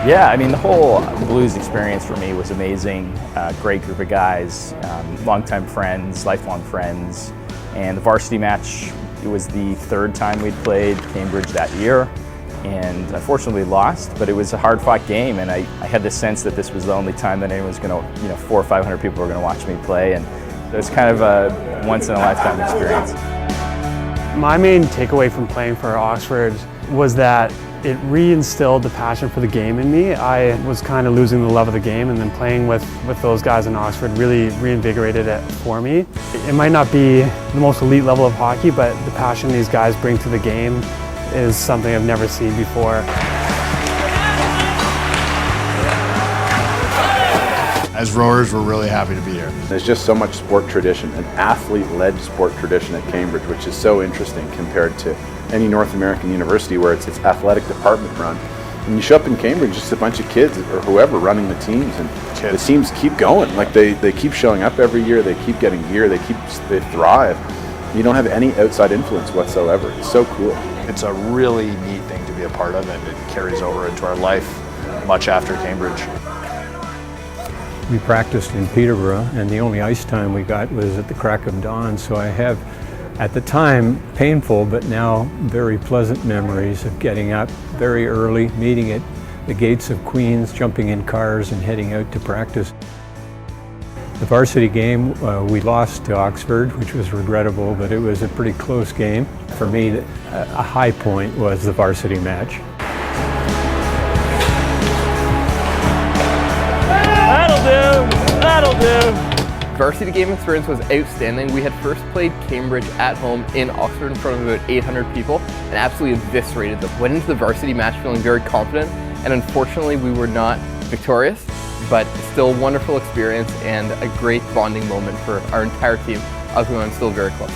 Yeah, I mean, the whole Blues experience for me was amazing. Great group of guys, longtime friends, lifelong friends. And the varsity match, it was the third time we'd played Cambridge that year. And unfortunately lost, but it was a hard-fought game, and I had the sense that this was the only time that anyone was going to, 400 or 500 people were going to watch me play, and it was kind of a once-in-a-lifetime experience. My main takeaway from playing for Oxford was that it reinstilled the passion for the game in me. I was kind of losing the love of the game, and then playing with those guys in Oxford really reinvigorated it for me. It might not be the most elite level of hockey, but the passion these guys bring to the game is something I've never seen before. As rowers, we're really happy to be here. There's just so much sport tradition, an athlete-led sport tradition at Cambridge, which is so interesting compared to any North American university where it's athletic department run. And you show up in Cambridge, just a bunch of kids or whoever running the teams, and the teams keep going. Like they keep showing up every year, they keep getting gear, they thrive. You don't have any outside influence whatsoever. It's so cool. It's a really neat thing to be a part of, and it carries over into our life much after Cambridge. We practiced in Peterborough, and the only ice time we got was at the crack of dawn, so I have, at the time, painful but now very pleasant memories of getting up very early, meeting at the gates of Queens, jumping in cars and heading out to practice. The varsity game, we lost to Oxford, which was regrettable, but it was a pretty close game. For me, a high point was the varsity match. That'll do! Varsity game experience was outstanding. We had first played Cambridge at home in Oxford in front of about 800 people and absolutely eviscerated them. Went into the varsity match feeling very confident, and unfortunately we were not victorious, but still a wonderful experience and a great bonding moment for our entire team, of whom I'm still very close.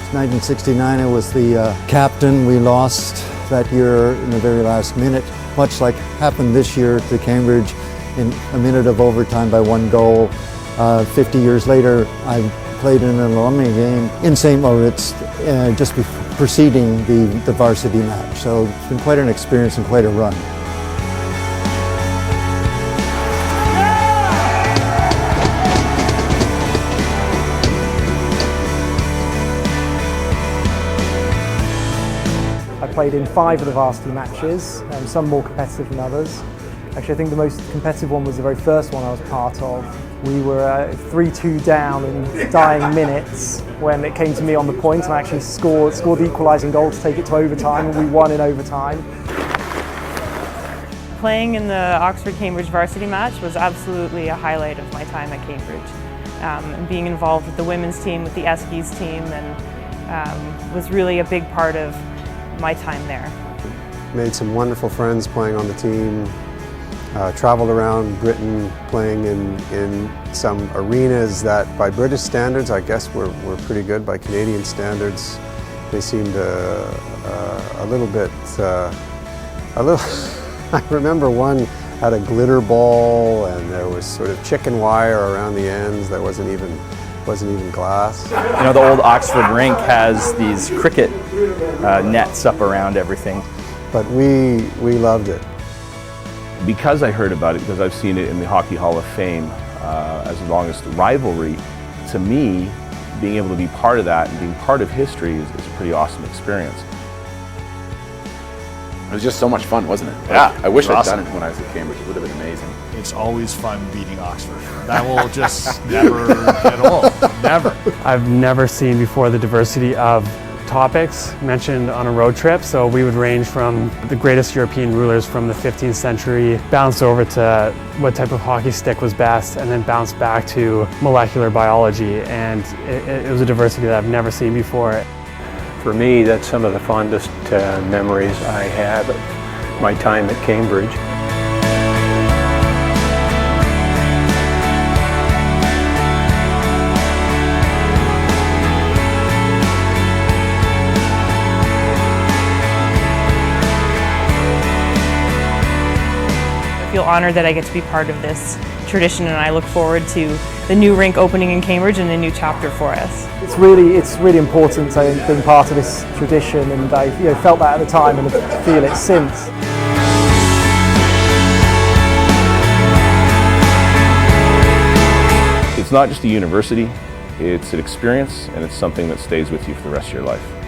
It's 1969, I was the captain. We lost that year in the very last minute, much like happened this year to Cambridge in a minute of overtime by one goal. 50 years later, I played in an alumni game in St. Moritz just preceding the varsity match. So it's been quite an experience and quite a run. I played in 5 of the varsity matches, some more competitive than others. Actually, I think the most competitive one was the very first one I was part of. We were 3-2 down in dying minutes when it came to me on the point, and I actually scored the equalising goal to take it to overtime, and we won in overtime. Playing in the Oxford-Cambridge varsity match was absolutely a highlight of my time at Cambridge. And being involved with the women's team, with the Eskies team, and was really a big part of my time there. Made some wonderful friends playing on the team. Traveled around Britain playing in some arenas that by British standards I guess were pretty good. By Canadian standards they seemed a little bit, I remember one had a glitter ball and there was sort of chicken wire around the ends that wasn't even glass. You know, the old Oxford rink has these cricket nets up around everything. But we loved it. Because I heard about it, because I've seen it in the Hockey Hall of Fame as the longest rivalry, to me, being able to be part of that and being part of history is a pretty awesome experience. It was just so much fun, wasn't it? Yeah, I wish I'd awesome. done it when I was at Cambridge. It would have been amazing. It's always fun beating Oxford. That will just never get old. Never. I've never seen before the diversity of topics mentioned on a road trip, so we would range from the greatest European rulers from the 15th century, bounce over to what type of hockey stick was best, and then bounce back to molecular biology, and it was a diversity that I've never seen before. For me, that's some of the fondest memories I have of my time at Cambridge. I feel honored that I get to be part of this tradition, and I look forward to the new rink opening in Cambridge and a new chapter for us. It's really important, I think, being part of this tradition, and I felt that at the time and feel it since. It's not just a university, it's an experience, and it's something that stays with you for the rest of your life.